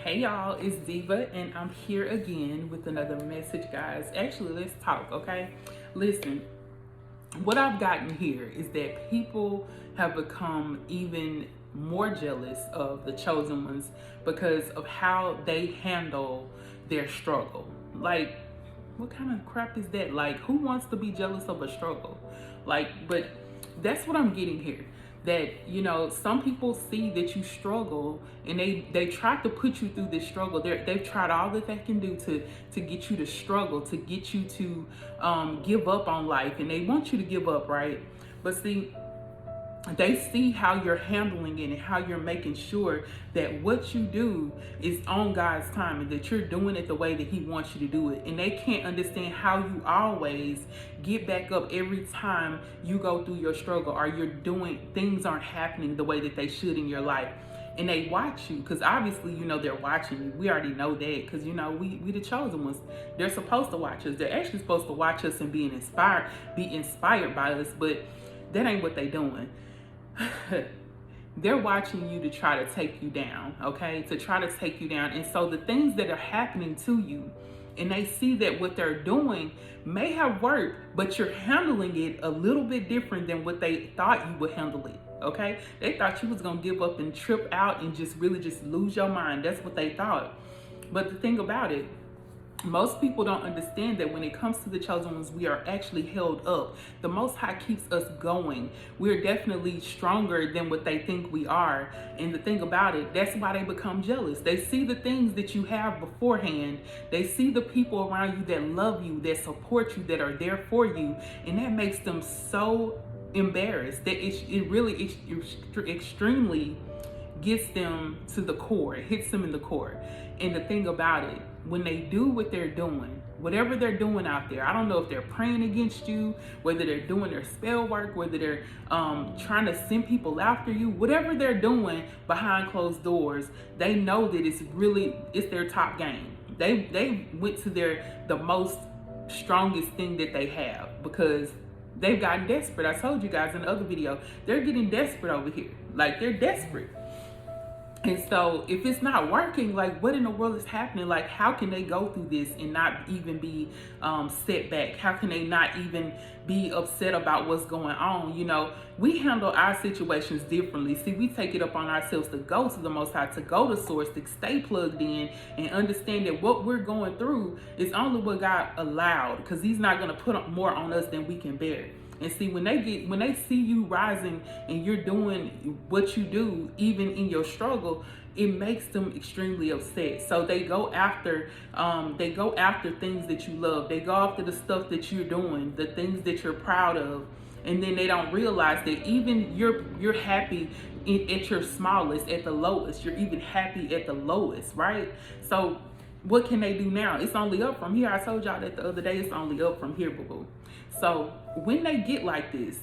Hey y'all, it's Diva and I'm here again with another message, guys. Actually, let's talk, okay? Listen, what I've gotten here is that people have become even more jealous of the chosen ones because of how they handle their struggle. Like, what kind of crap is that? Like, who wants to be jealous of a struggle? Like, but that's what I'm getting here. That, you know, some people see that you struggle and they try to put you through this struggle. They've tried all that they can do to get you to struggle, to get you to give up on life, and they want you to give up, right? But see, they see how you're handling it and how you're making sure that what you do is on God's time and that you're doing it the way that He wants you to do it. And they can't understand how you always get back up every time you go through your struggle or you're doing things aren't happening the way that they should in your life. And they watch you because obviously, you know, they're watching you. We already know that because, you know, we the chosen ones. They're supposed to watch us. They're actually supposed to watch us and be inspired by us, but that ain't what they doing. They're watching you to try to take you down, okay? To try to take you down. And so the things that are happening to you, and they see that what they're doing may have worked, but you're handling it a little bit different than what they thought you would handle it, okay? They thought you was gonna give up and trip out and just really just lose your mind. That's what they thought. But the thing about it, most people don't understand that when it comes to the chosen ones, we are actually held up. The Most High keeps us going. We're definitely stronger than what they think we are. And the thing about it, that's why they become jealous. They see the things that you have beforehand. They see the people around you that love you, that support you, that are there for you. And that makes them so embarrassed that it really extremely gets them to the core. It hits them in the core. And the thing about it, when they do what they're doing, whatever they're doing out there, I don't know if they're praying against you, whether they're doing their spell work, whether they're trying to send people after you, whatever they're doing behind closed doors, they know that it's their top game. They went to the most strongest thing that they have because they've gotten desperate. I told you guys in the other video, they're getting desperate over here. Like, they're desperate. And so if it's not working, like, what in the world is happening? Like, how can they go through this and not even be set back? How can they not even be upset about what's going on? You know, we handle our situations differently. See, we take it upon ourselves to go to the Most High, to go to Source, to stay plugged in and understand that what we're going through is only what God allowed, because He's not going to put more on us than we can bear. And see, when they see you rising and you're doing what you do, even in your struggle, it makes them extremely upset. So they go after things that you love. They go after the stuff that you're doing, the things that you're proud of. And then they don't realize that even you're happy at your smallest, at the lowest. You're even happy at the lowest, right? So what can they do now? It's only up from here. I told y'all that the other day. It's only up from here, boo-boo. So when they get like this,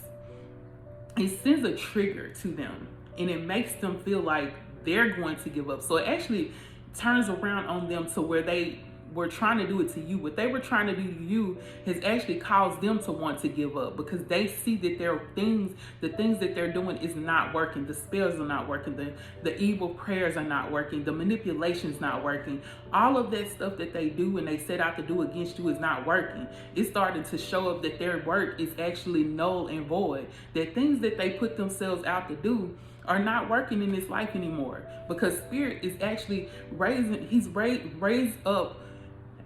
it sends a trigger to them and it makes them feel like they're going to give up. So it actually turns around on them to where they were trying to do it to you. What they were trying to do to you has actually caused them to want to give up because they see that the things that they're doing is not working. The spells are not working. The evil prayers are not working. The manipulation's not working. All of that stuff that they do and they set out to do against you is not working. It's starting to show up that their work is actually null and void. That things that they put themselves out to do are not working in this life anymore because Spirit is actually He's raised up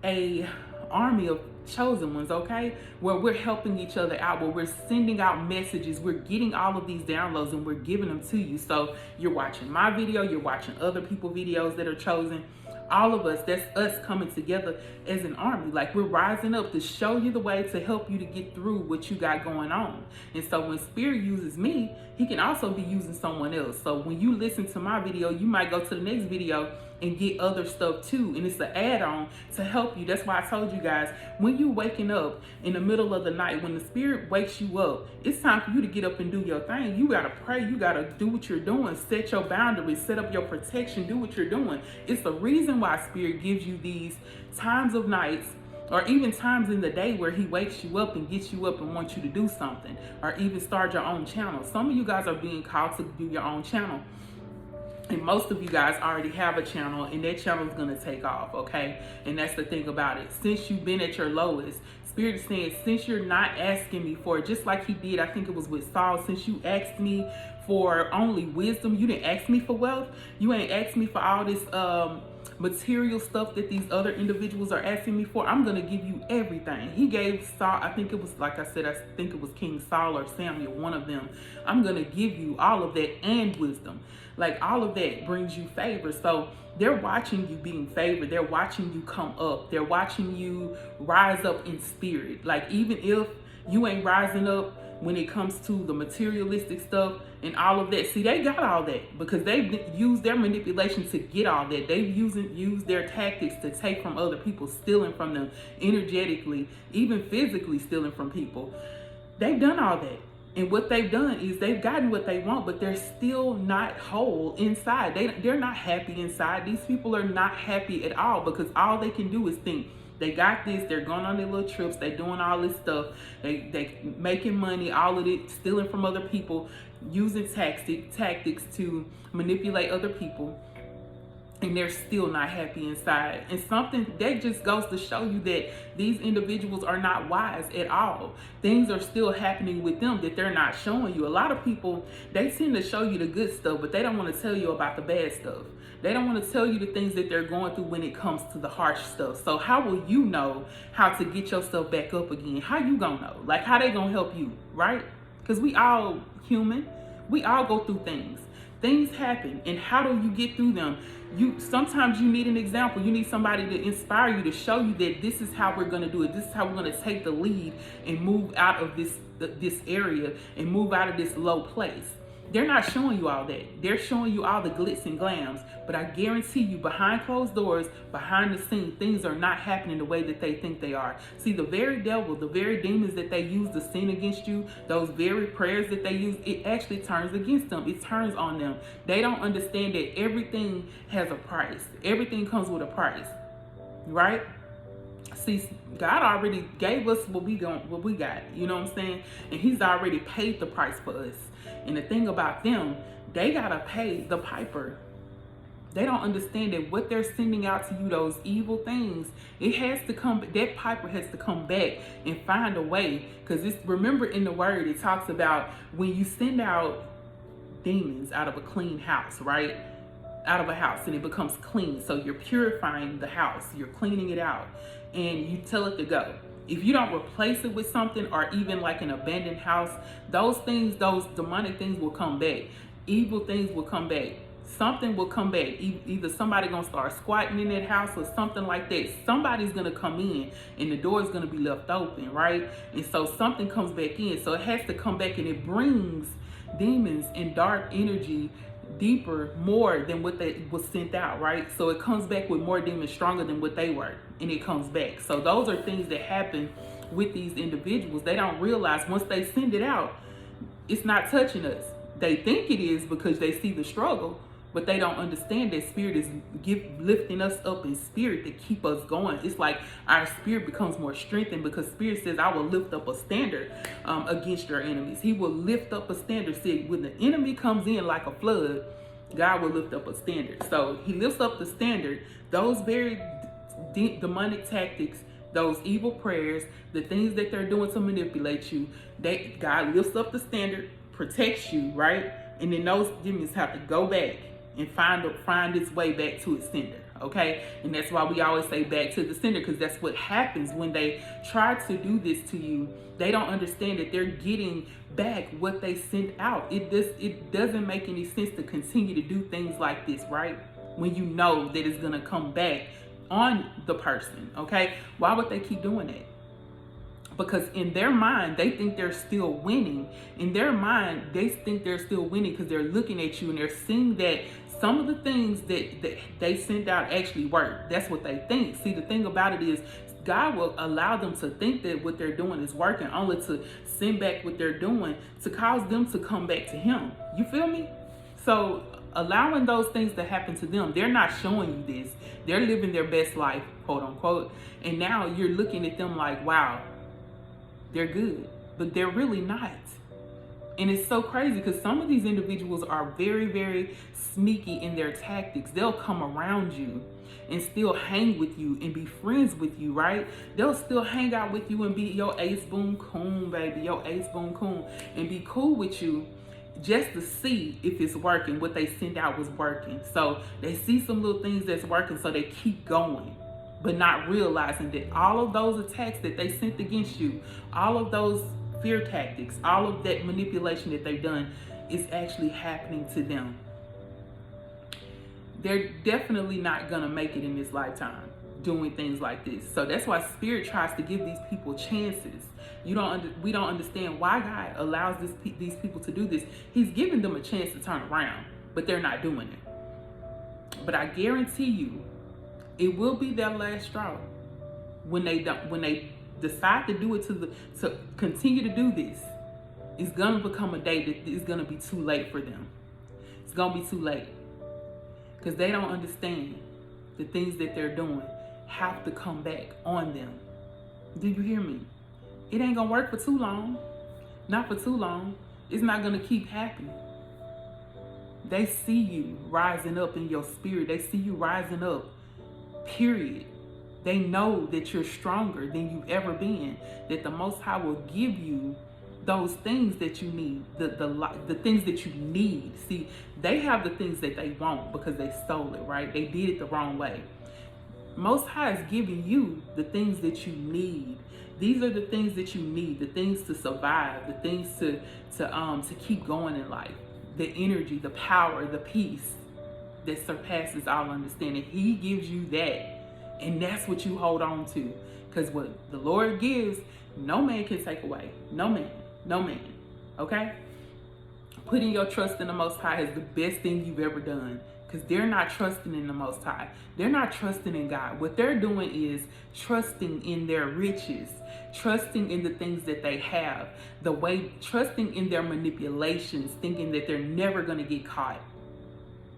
a army of chosen ones, okay, where we're helping each other out, where we're sending out messages, we're getting all of these downloads and we're giving them to you. So you're watching my video, you're watching other people's videos that are chosen. All of us, that's us coming together as an army. Like, we're rising up to show you the way to help you to get through what you got going on. And so when Spirit uses me, He can also be using someone else. So when you listen to my video, you might go to the next video and get other stuff too. And it's an add-on to help you. That's why I told you guys, when you waking up in the middle of the night, when the Spirit wakes you up, it's time for you to get up and do your thing. You gotta pray, you gotta do what you're doing, set your boundaries, set up your protection, do what you're doing. It's the reason why Spirit gives you these times of nights or even times in the day where He wakes you up and gets you up and wants you to do something, or even start your own channel. Some of you guys are being called to do your own channel. And most of you guys already have a channel, and that channel is going to take off, okay? And that's the thing about it. Since you've been at your lowest, Spirit is saying, since you're not asking me for it, just like he did, I think it was with Saul, since you asked me for only wisdom, you didn't ask me for wealth, you ain't asked me for all this material stuff that these other individuals are asking me for, I'm going to give you everything. He gave Saul, I think it was, like I said, I think it was King Saul or Samuel, one of them. I'm going to give you all of that and wisdom. Like, all of that brings you favor. So they're watching you being favored. They're watching you come up. They're watching you rise up in spirit. Like, even if you ain't rising up when it comes to the materialistic stuff and all of that. See, they got all that because they've used their manipulation to get all that. They've used their tactics to take from other people, stealing from them energetically, even physically stealing from people. They've done all that. And what they've done is they've gotten what they want, but they're still not whole inside. They're not happy inside. These people are not happy at all because all they can do is think. They got this, they're going on their little trips, they're doing all this stuff, they making money, all of it, stealing from other people, using tactics to manipulate other people, and they're still not happy inside. And something that just goes to show you that these individuals are not wise at all. Things are still happening with them that they're not showing you. A lot of people, they tend to show you the good stuff, but they don't want to tell you about the bad stuff. They don't want to tell you the things that they're going through when it comes to the harsh stuff. So how will you know how to get yourself back up again? How you gonna know? Like, how they gonna help you, right? Because we all human. We all go through things. Things happen, and how do you get through them? Sometimes you need an example. You need somebody to inspire you, to show you that this is how we're gonna do it. This is how we're gonna take the lead and move out of this area and move out of this low place. They're not showing you all that. They're showing you all the glitz and glams. But I guarantee you, behind closed doors, behind the scene, things are not happening the way that they think they are. See, the very devil, the very demons that they use to sin against you, those very prayers that they use, it actually turns against them. It turns on them. They don't understand that everything has a price. Everything comes with a price, right? See, God already gave us what we got, you know what I'm saying? And he's already paid the price for us. And the thing about them, they gotta pay the piper. They don't understand that what they're sending out to you, those evil things, it has to come, that piper has to come back and find a way. Because remember in the word, it talks about when you send out demons out of a clean house, right? Out of a house, and it becomes clean. So you're purifying the house, you're cleaning it out, and you tell it to go. If you don't replace it with something, or even like an abandoned house, those things, those demonic things will come back. Evil things will come back. Something will come back. Either somebody gonna start squatting in that house or something like that. Somebody's gonna come in and the door is gonna be left open, right? And so something comes back in. So it has to come back, and it brings demons and dark energy deeper, more than what they was sent out, right? So it comes back with more demons stronger than what they were, and it comes back. So those are things that happen with these individuals. They don't realize once they send it out, it's not touching us. They think it is because they see the struggle, but they don't understand that spirit is lifting us up in spirit to keep us going. It's like our spirit becomes more strengthened because spirit says, I will lift up a standard against your enemies. He will lift up a standard. See, when the enemy comes in like a flood, God will lift up a standard. So he lifts up the standard. Those very demonic tactics, those evil prayers, the things that they're doing to manipulate you, God lifts up the standard, protects you, right? And then those demons have to go back and find its way back to its sender, okay? And that's why we always say back to the sender, because that's what happens when they try to do this to you. They don't understand that they're getting back what they sent out. It doesn't make any sense to continue to do things like this, right? When you know that it's gonna come back on the person, okay? Why would they keep doing that? Because in their mind, they think they're still winning. In their mind, they think they're still winning because they're looking at you and they're seeing that some of the things that they sent out actually work. That's what they think. See, the thing about it is God will allow them to think that what they're doing is working, only to send back what they're doing to cause them to come back to him. You feel me? So allowing those things to happen to them, they're not showing you this. They're living their best life, quote unquote. And now you're looking at them like, wow, they're good, but they're really not. And it's so crazy because some of these individuals are very, very sneaky in their tactics. They'll come around you and still hang with you and be friends with you, right? They'll still hang out with you and be your ace boon coon, baby, your ace boon coon, and be cool with you just to see if it's working, what they sent out was working. So they see some little things that's working, so they keep going, but not realizing that all of those attacks that they sent against you, all of those fear tactics, all of that manipulation that they've done is actually happening to them. They're definitely not gonna make it in this lifetime doing things like this. So that's why Spirit tries to give these people chances. We don't understand why God allows these people to do this. He's giving them a chance to turn around, but they're not doing it. But I guarantee you, it will be their last straw when they decide to do it to continue to do this. It's gonna become a day that it's gonna be too late for them. It's gonna be too late because they don't understand the things that they're doing have to come back on them. Do you hear me? It ain't gonna work for too long. Not for too long. It's not gonna keep happening. They see you rising up in your spirit. They see you rising up, period. They know that you're stronger than you've ever been, that the Most High will give you those things that you need, the things that you need. See, they have the things that they want because they stole it, right? They did it the wrong way. Most High is giving you the things that you need. These are the things that you need, the things to survive, the things to keep going in life, the energy, the power, the peace that surpasses all understanding. He gives you that, and that's what you hold on to, because what the Lord gives, no man can take away. No man, no man. Okay? Putting your trust in the Most High is the best thing you've ever done, because they're not trusting in the Most High. They're not trusting in God. What they're doing is trusting in their riches, trusting in the things that they have, trusting in their manipulations, thinking that they're never going to get caught.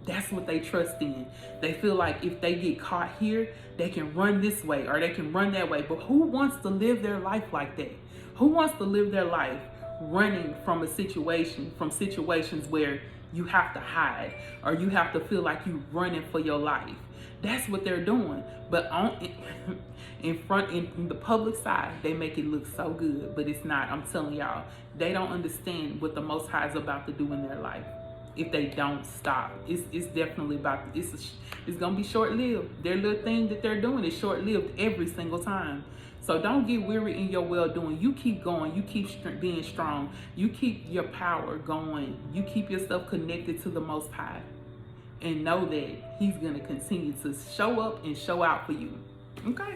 That's what they trust in. They feel like if they get caught here, they can run this way or they can run that way. But who wants to live their life like that? Who wants to live their life running from situations where you have to hide or you have to feel like you're running for your life? That's what they're doing. But in the public side, they make it look so good, but it's not. I'm telling y'all, they don't understand what the Most High is about to do in their life. If they don't stop, it's definitely it's gonna be short-lived. Their little thing that they're doing is short-lived every single time. So don't get weary in your well-doing. You keep going. You keep being strong. You keep your power going. You keep yourself connected to the Most High, and know that He's gonna continue to show up and show out for you. Okay?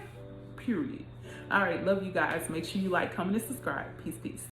Period. All right. Love you guys. Make sure you like, comment, and subscribe. Peace, peace.